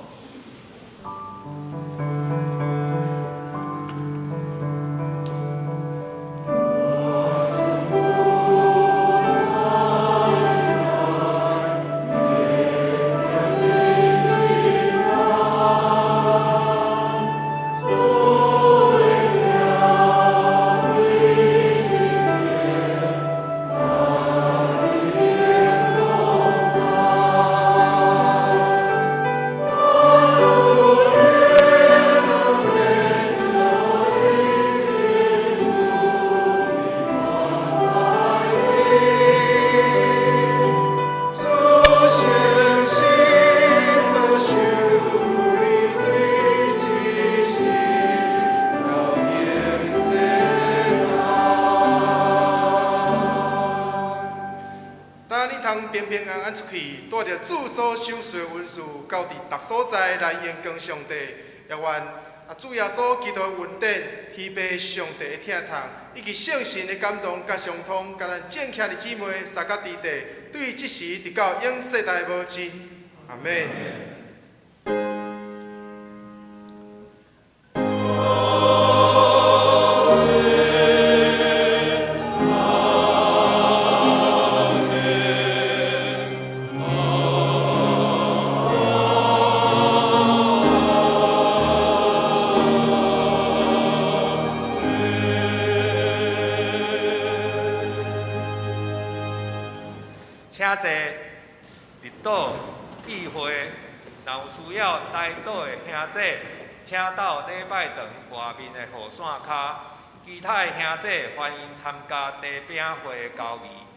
平平安安出去，带着主所赏赐的文字，到伫各所在来演讲上帝。也愿主耶稣基督的恩典、天父上帝的疼痛，以及圣神的感动甲相通，甲咱正徛的姊妹三角地地，对即时直到永世代无尽。阿门。请坐，入岛聚会，若有需要带岛的兄弟，请到礼拜堂外面的雨伞骹。其他的兄弟欢迎参加茶饼会的交易。